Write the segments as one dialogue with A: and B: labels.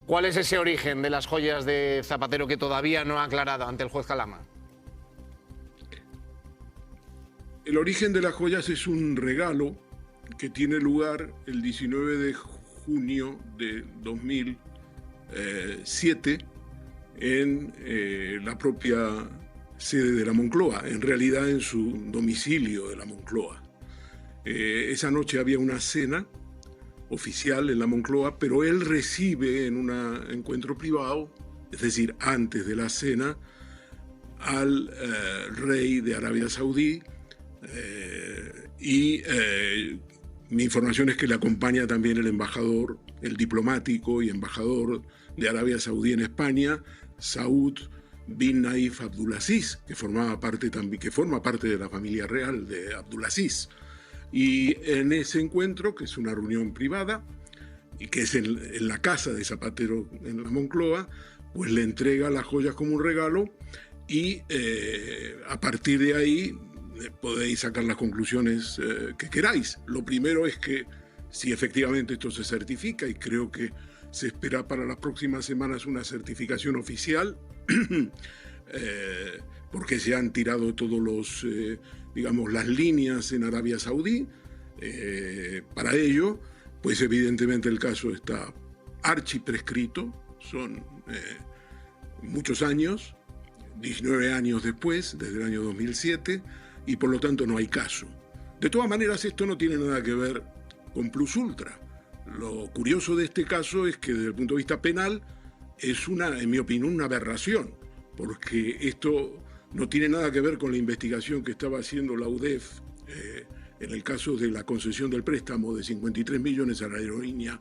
A: ¿Cuál es ese origen de las joyas de Zapatero que todavía no ha aclarado ante el juez Calama?
B: El origen de las joyas es un regalo que tiene lugar el 19 de junio de 2007 en la propia sede de la Moncloa, en realidad en su domicilio de la Moncloa. Esa noche había una cena oficial en la Moncloa, pero él recibe en un encuentro privado, es decir, antes de la cena, al rey de Arabia Saudí, mi información es que le acompaña también el embajador, el diplomático y embajador de Arabia Saudí en España, Saud bin Naif Abdulaziz, que forma parte de la familia real de Abdulaziz. Y en ese encuentro, que es una reunión privada, y que es en la casa de Zapatero en la Moncloa, pues le entrega las joyas como un regalo y a partir de ahí podéis sacar las conclusiones que queráis. Lo primero es que si efectivamente esto se certifica, y creo que se espera para las próximas semanas una certificación oficial, porque se han tirado todos los, las líneas en Arabia Saudí para ello, pues evidentemente el caso está archiprescrito, son muchos años, 19 años después, desde el año 2007, y por lo tanto no hay caso. De todas maneras, esto no tiene nada que ver con Plus Ultra. Lo curioso de este caso es que desde el punto de vista penal es en mi opinión, una aberración, porque esto no tiene nada que ver con la investigación que estaba haciendo la UDEF en el caso de la concesión del préstamo de 53 millones a la aerolínea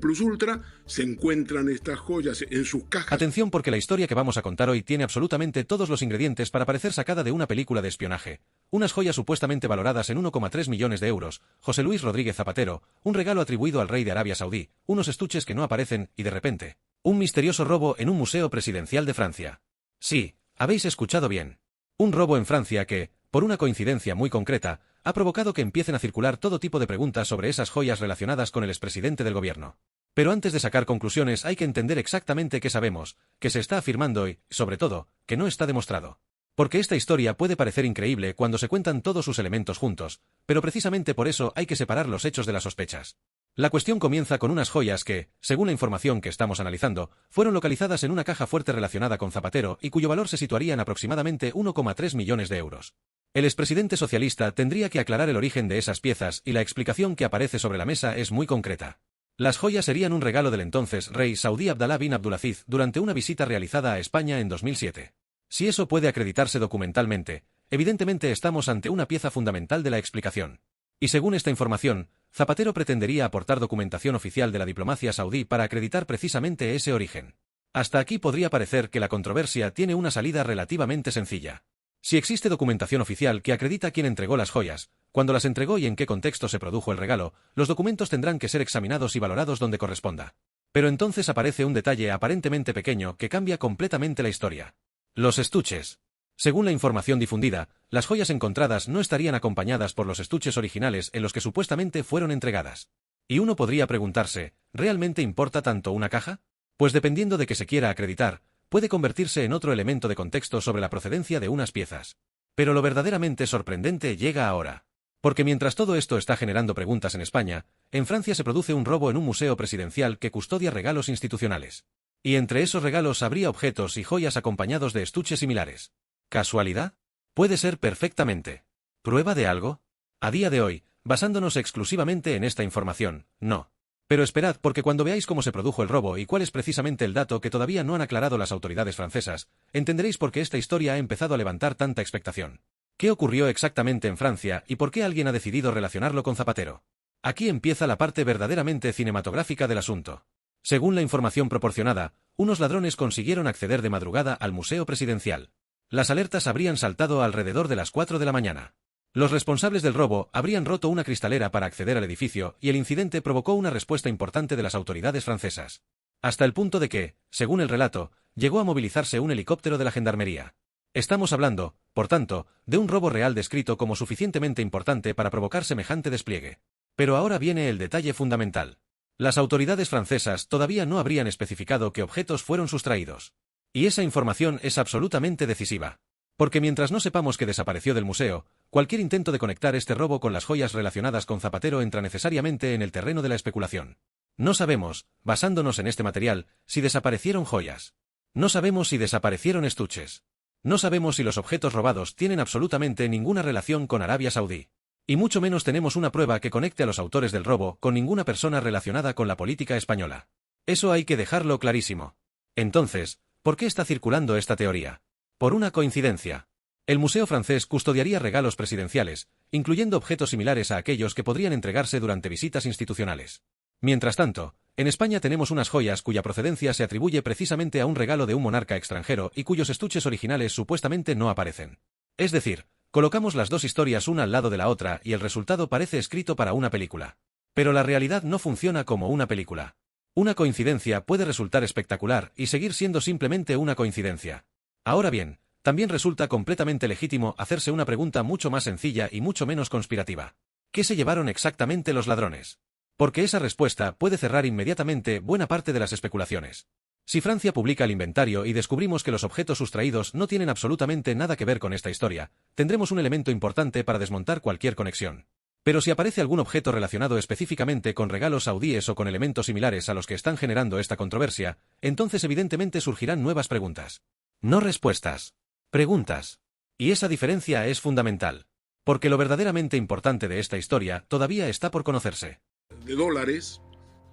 B: Plus Ultra. Se encuentran estas joyas en sus cajas.
C: Atención, porque la historia que vamos a contar hoy tiene absolutamente todos los ingredientes para parecer sacada de una película de espionaje. Unas joyas supuestamente valoradas en 1,3 millones de euros, José Luis Rodríguez Zapatero, un regalo atribuido al rey de Arabia Saudí, unos estuches que no aparecen y de repente, un misterioso robo en un museo presidencial de Francia. Sí, habéis escuchado bien. Un robo en Francia que, por una coincidencia muy concreta, ha provocado que empiecen a circular todo tipo de preguntas sobre esas joyas relacionadas con el expresidente del gobierno. Pero antes de sacar conclusiones hay que entender exactamente qué sabemos, qué se está afirmando y, sobre todo, que no está demostrado. Porque esta historia puede parecer increíble cuando se cuentan todos sus elementos juntos, pero precisamente por eso hay que separar los hechos de las sospechas. La cuestión comienza con unas joyas que, según la información que estamos analizando, fueron localizadas en una caja fuerte relacionada con Zapatero y cuyo valor se situaría en aproximadamente 1,3 millones de euros. El expresidente socialista tendría que aclarar el origen de esas piezas y la explicación que aparece sobre la mesa es muy concreta. Las joyas serían un regalo del entonces rey saudí Abdalá bin Abdulaziz durante una visita realizada a España en 2007. Si eso puede acreditarse documentalmente, evidentemente estamos ante una pieza fundamental de la explicación. Y según esta información, Zapatero pretendería aportar documentación oficial de la diplomacia saudí para acreditar precisamente ese origen. Hasta aquí podría parecer que la controversia tiene una salida relativamente sencilla. Si existe documentación oficial que acredita quién entregó las joyas, cuándo las entregó y en qué contexto se produjo el regalo, los documentos tendrán que ser examinados y valorados donde corresponda. Pero entonces aparece un detalle aparentemente pequeño que cambia completamente la historia. Los estuches. Según la información difundida, las joyas encontradas no estarían acompañadas por los estuches originales en los que supuestamente fueron entregadas. Y uno podría preguntarse, ¿realmente importa tanto una caja? Pues dependiendo de que se quiera acreditar, puede convertirse en otro elemento de contexto sobre la procedencia de unas piezas. Pero lo verdaderamente sorprendente llega ahora. Porque mientras todo esto está generando preguntas en España, en Francia se produce un robo en un museo presidencial que custodia regalos institucionales. Y entre esos regalos habría objetos y joyas acompañados de estuches similares. ¿Casualidad? Puede ser perfectamente. ¿Prueba de algo? A día de hoy, basándonos exclusivamente en esta información, no. Pero esperad, porque cuando veáis cómo se produjo el robo y cuál es precisamente el dato que todavía no han aclarado las autoridades francesas, entenderéis por qué esta historia ha empezado a levantar tanta expectación. ¿Qué ocurrió exactamente en Francia y por qué alguien ha decidido relacionarlo con Zapatero? Aquí empieza la parte verdaderamente cinematográfica del asunto. Según la información proporcionada, unos ladrones consiguieron acceder de madrugada al museo presidencial. Las alertas habrían saltado alrededor de las 4 de la mañana. Los responsables del robo habrían roto una cristalera para acceder al edificio y el incidente provocó una respuesta importante de las autoridades francesas. Hasta el punto de que, según el relato, llegó a movilizarse un helicóptero de la gendarmería. Estamos hablando, por tanto, de un robo real descrito como suficientemente importante para provocar semejante despliegue. Pero ahora viene el detalle fundamental. Las autoridades francesas todavía no habrían especificado qué objetos fueron sustraídos. Y esa información es absolutamente decisiva. Porque mientras no sepamos qué desapareció del museo, cualquier intento de conectar este robo con las joyas relacionadas con Zapatero entra necesariamente en el terreno de la especulación. No sabemos, basándonos en este material, si desaparecieron joyas. No sabemos si desaparecieron estuches. No sabemos si los objetos robados tienen absolutamente ninguna relación con Arabia Saudí. Y mucho menos tenemos una prueba que conecte a los autores del robo con ninguna persona relacionada con la política española. Eso hay que dejarlo clarísimo. Entonces, ¿por qué está circulando esta teoría? Por una coincidencia. El Museo francés custodiaría regalos presidenciales, incluyendo objetos similares a aquellos que podrían entregarse durante visitas institucionales. Mientras tanto, en España tenemos unas joyas cuya procedencia se atribuye precisamente a un regalo de un monarca extranjero y cuyos estuches originales supuestamente no aparecen. Es decir, colocamos las dos historias una al lado de la otra y el resultado parece escrito para una película. Pero la realidad no funciona como una película. Una coincidencia puede resultar espectacular y seguir siendo simplemente una coincidencia. Ahora bien, también resulta completamente legítimo hacerse una pregunta mucho más sencilla y mucho menos conspirativa. ¿Qué se llevaron exactamente los ladrones? Porque esa respuesta puede cerrar inmediatamente buena parte de las especulaciones. Si Francia publica el inventario y descubrimos que los objetos sustraídos no tienen absolutamente nada que ver con esta historia, tendremos un elemento importante para desmontar cualquier conexión. Pero si aparece algún objeto relacionado específicamente con regalos saudíes o con elementos similares a los que están generando esta controversia, entonces evidentemente surgirán nuevas preguntas. No respuestas. Preguntas. Y esa diferencia es fundamental. Porque lo verdaderamente importante de esta historia todavía está por conocerse.
B: De dólares,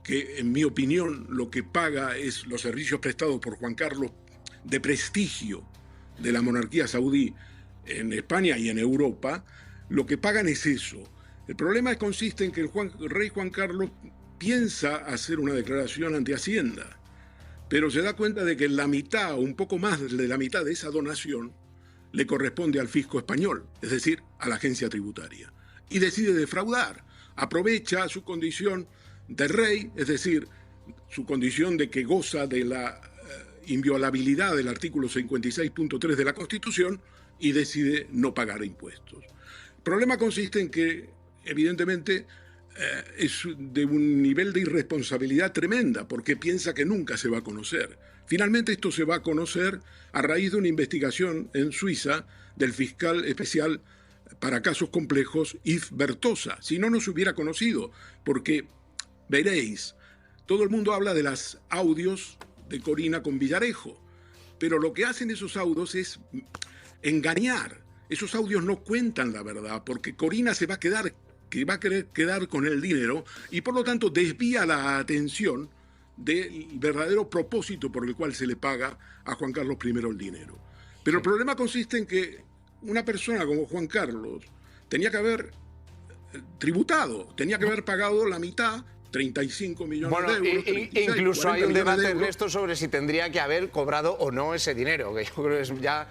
B: que en mi opinión lo que paga es los servicios prestados por Juan Carlos de prestigio de la monarquía saudí en España y en Europa, lo que pagan es eso. El problema consiste en que el rey Juan Carlos piensa hacer una declaración ante Hacienda, pero se da cuenta de que la mitad o un poco más de la mitad de esa donación le corresponde al fisco español, es decir, a la agencia tributaria, y decide defraudar. Aprovecha su condición de rey, es decir, su condición de que goza de la inviolabilidad del artículo 56.3 de la Constitución y decide no pagar impuestos. El problema consiste en que, evidentemente, es de un nivel de irresponsabilidad tremenda, porque piensa que nunca se va a conocer. Finalmente esto se va a conocer a raíz de una investigación en Suiza del fiscal especial para casos complejos, Yves Bertosa. Si no, no se hubiera conocido, porque, veréis, todo el mundo habla de los audios de Corina con Villarejo, pero lo que hacen esos audios es engañar. Esos audios no cuentan la verdad, porque Corina va a querer quedar con el dinero y por lo tanto desvía la atención del verdadero propósito por el cual se le paga a Juan Carlos I el dinero. Pero el problema consiste en que una persona como Juan Carlos tenía que haber tributado, tenía que haber pagado la mitad, 35 millones de euros. 36,
A: incluso hay un debate,
B: de
A: Ernesto, sobre si tendría que haber cobrado o no ese dinero, que yo creo que es ya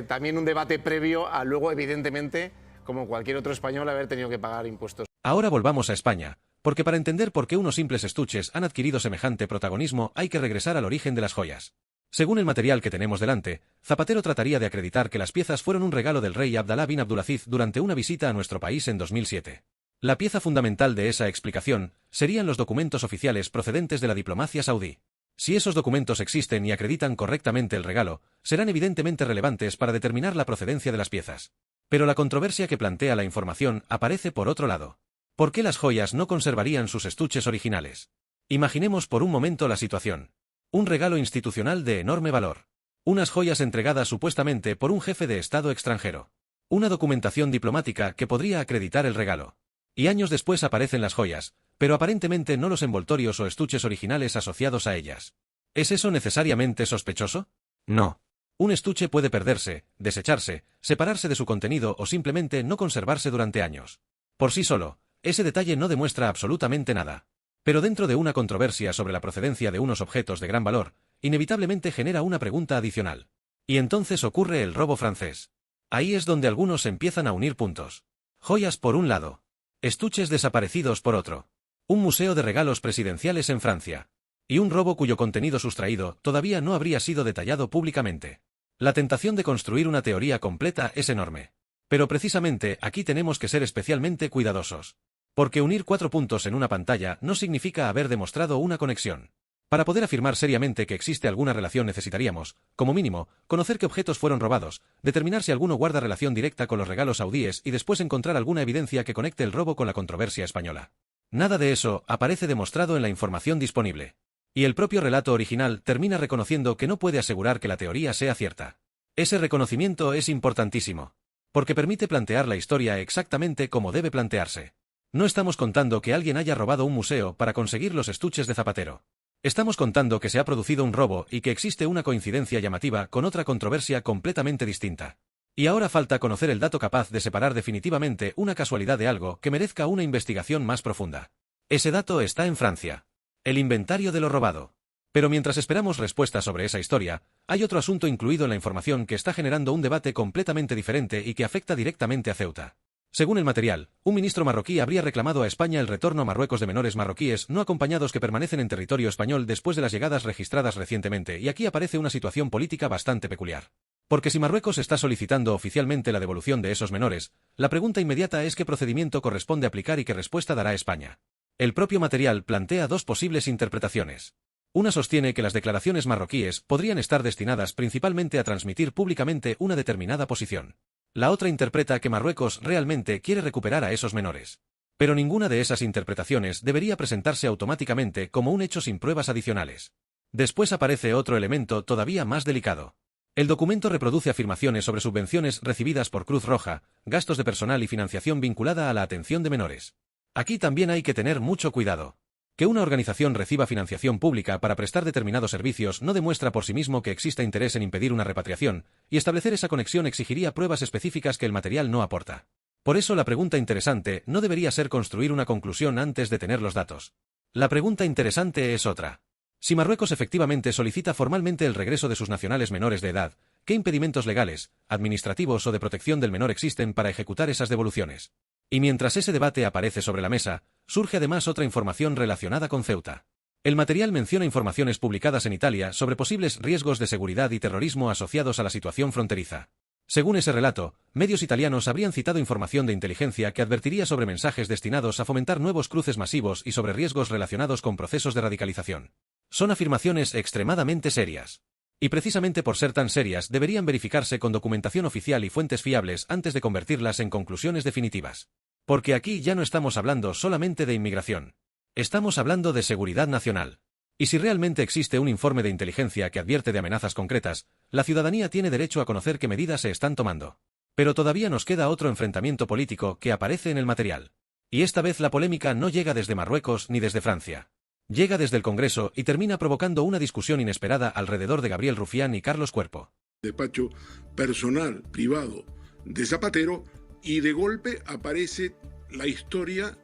A: también un debate previo a luego, evidentemente, como cualquier otro español, haber tenido que pagar impuestos.
C: Ahora volvamos a España, porque para entender por qué unos simples estuches han adquirido semejante protagonismo hay que regresar al origen de las joyas. Según el material que tenemos delante, Zapatero trataría de acreditar que las piezas fueron un regalo del rey Abdalá bin Abdulaziz durante una visita a nuestro país en 2007. La pieza fundamental de esa explicación serían los documentos oficiales procedentes de la diplomacia saudí. Si esos documentos existen y acreditan correctamente el regalo, serán evidentemente relevantes para determinar la procedencia de las piezas. Pero la controversia que plantea la información aparece por otro lado. ¿Por qué las joyas no conservarían sus estuches originales? Imaginemos por un momento la situación. Un regalo institucional de enorme valor. Unas joyas entregadas supuestamente por un jefe de Estado extranjero. Una documentación diplomática que podría acreditar el regalo. Y años después aparecen las joyas, pero aparentemente no los envoltorios o estuches originales asociados a ellas. ¿Es eso necesariamente sospechoso? No. Un estuche puede perderse, desecharse, separarse de su contenido o simplemente no conservarse durante años. Por sí solo, ese detalle no demuestra absolutamente nada. Pero dentro de una controversia sobre la procedencia de unos objetos de gran valor, inevitablemente genera una pregunta adicional. Y entonces ocurre el robo francés. Ahí es donde algunos empiezan a unir puntos. Joyas por un lado. Estuches desaparecidos por otro. Un museo de regalos presidenciales en Francia. Y un robo cuyo contenido sustraído todavía no habría sido detallado públicamente. La tentación de construir una teoría completa es enorme. Pero precisamente aquí tenemos que ser especialmente cuidadosos. Porque unir 4 puntos en una pantalla no significa haber demostrado una conexión. Para poder afirmar seriamente que existe alguna relación necesitaríamos, como mínimo, conocer qué objetos fueron robados, determinar si alguno guarda relación directa con los regalos saudíes y después encontrar alguna evidencia que conecte el robo con la controversia española. Nada de eso aparece demostrado en la información disponible. Y el propio relato original termina reconociendo que no puede asegurar que la teoría sea cierta. Ese reconocimiento es importantísimo, porque permite plantear la historia exactamente como debe plantearse. No estamos contando que alguien haya robado un museo para conseguir los estuches de Zapatero. Estamos contando que se ha producido un robo y que existe una coincidencia llamativa con otra controversia completamente distinta. Y ahora falta conocer el dato capaz de separar definitivamente una casualidad de algo que merezca una investigación más profunda. Ese dato está en Francia. El inventario de lo robado. Pero mientras esperamos respuestas sobre esa historia, hay otro asunto incluido en la información que está generando un debate completamente diferente y que afecta directamente a Ceuta. Según el material, un ministro marroquí habría reclamado a España el retorno a Marruecos de menores marroquíes no acompañados que permanecen en territorio español después de las llegadas registradas recientemente, y aquí aparece una situación política bastante peculiar. Porque si Marruecos está solicitando oficialmente la devolución de esos menores, la pregunta inmediata es qué procedimiento corresponde aplicar y qué respuesta dará España. El propio material plantea 2 posibles interpretaciones. Una sostiene que las declaraciones marroquíes podrían estar destinadas principalmente a transmitir públicamente una determinada posición. La otra interpreta que Marruecos realmente quiere recuperar a esos menores. Pero ninguna de esas interpretaciones debería presentarse automáticamente como un hecho sin pruebas adicionales. Después aparece otro elemento todavía más delicado. El documento reproduce afirmaciones sobre subvenciones recibidas por Cruz Roja, gastos de personal y financiación vinculada a la atención de menores. Aquí también hay que tener mucho cuidado. Que una organización reciba financiación pública para prestar determinados servicios no demuestra por sí mismo que exista interés en impedir una repatriación, y establecer esa conexión exigiría pruebas específicas que el material no aporta. Por eso la pregunta interesante no debería ser construir una conclusión antes de tener los datos. La pregunta interesante es otra. Si Marruecos efectivamente solicita formalmente el regreso de sus nacionales menores de edad, ¿qué impedimentos legales, administrativos o de protección del menor existen para ejecutar esas devoluciones? Y mientras ese debate aparece sobre la mesa, surge además otra información relacionada con Ceuta. El material menciona informaciones publicadas en Italia sobre posibles riesgos de seguridad y terrorismo asociados a la situación fronteriza. Según ese relato, medios italianos habrían citado información de inteligencia que advertiría sobre mensajes destinados a fomentar nuevos cruces masivos y sobre riesgos relacionados con procesos de radicalización. Son afirmaciones extremadamente serias. Y precisamente por ser tan serias deberían verificarse con documentación oficial y fuentes fiables antes de convertirlas en conclusiones definitivas. Porque aquí ya no estamos hablando solamente de inmigración. Estamos hablando de seguridad nacional. Y si realmente existe un informe de inteligencia que advierte de amenazas concretas, la ciudadanía tiene derecho a conocer qué medidas se están tomando. Pero todavía nos queda otro enfrentamiento político que aparece en el material. Y esta vez la polémica no llega desde Marruecos ni desde Francia. Llega desde el Congreso y termina provocando una discusión inesperada alrededor de Gabriel Rufián y Carlos Cuerpo.
B: Despacho personal, privado de Zapatero, y de golpe aparece la historia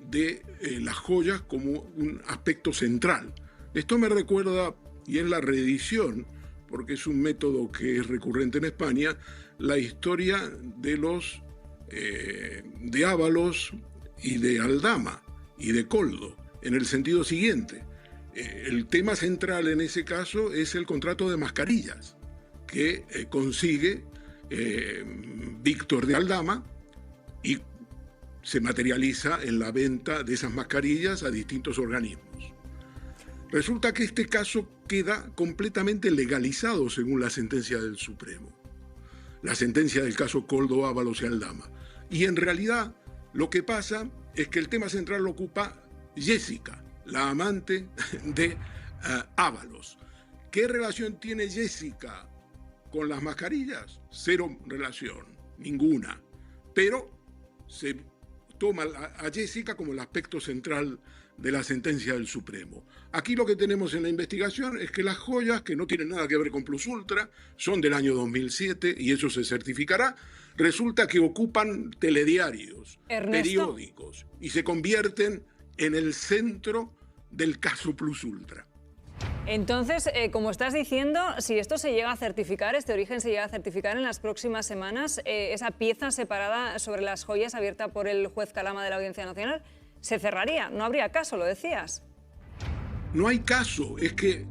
B: de las joyas como un aspecto central. Esto me recuerda, y es la reedición, porque es un método que es recurrente en España, la historia de los de Ábalos y de Aldama y de Coldo, en el sentido siguiente. El tema central en ese caso es el contrato de mascarillas que consigue Víctor de Aldama y se materializa en la venta de esas mascarillas a distintos organismos. Resulta que este caso queda completamente legalizado según la sentencia del Supremo, la sentencia del caso Coldo, Ábalos y Aldama. Y en realidad lo que pasa es que el tema central lo ocupa Jessica, la amante de Ábalos. ¿Qué relación tiene Jessica con las mascarillas? Cero relación, ninguna. Pero se toma a Jessica como el aspecto central de la sentencia del Supremo. Aquí lo que tenemos en la investigación es que las joyas, que no tienen nada que ver con Plus Ultra, son del año 2007 y eso se certificará, resulta que ocupan telediarios, periódicos y se convierten en el centro del caso Plus Ultra.
D: Entonces, como estás diciendo, si esto se llega a certificar, este origen se llega a certificar en las próximas semanas, esa pieza separada sobre las joyas abierta por el juez Calama de la Audiencia Nacional, se cerraría, no habría caso, lo decías.
B: No hay caso, es que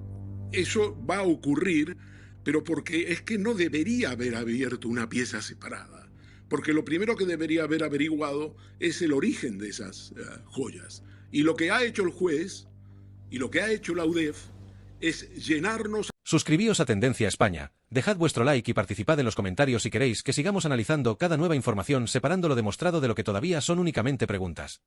B: eso va a ocurrir, pero porque es que no debería haber abierto una pieza separada, porque lo primero que debería haber averiguado es el origen de esas joyas. Y lo que ha hecho el juez y lo que ha hecho la UDEF es llenarnos.
C: Suscribíos a Tendencia España, dejad vuestro like y participad en los comentarios si queréis que sigamos analizando cada nueva información separando lo demostrado de lo que todavía son únicamente preguntas.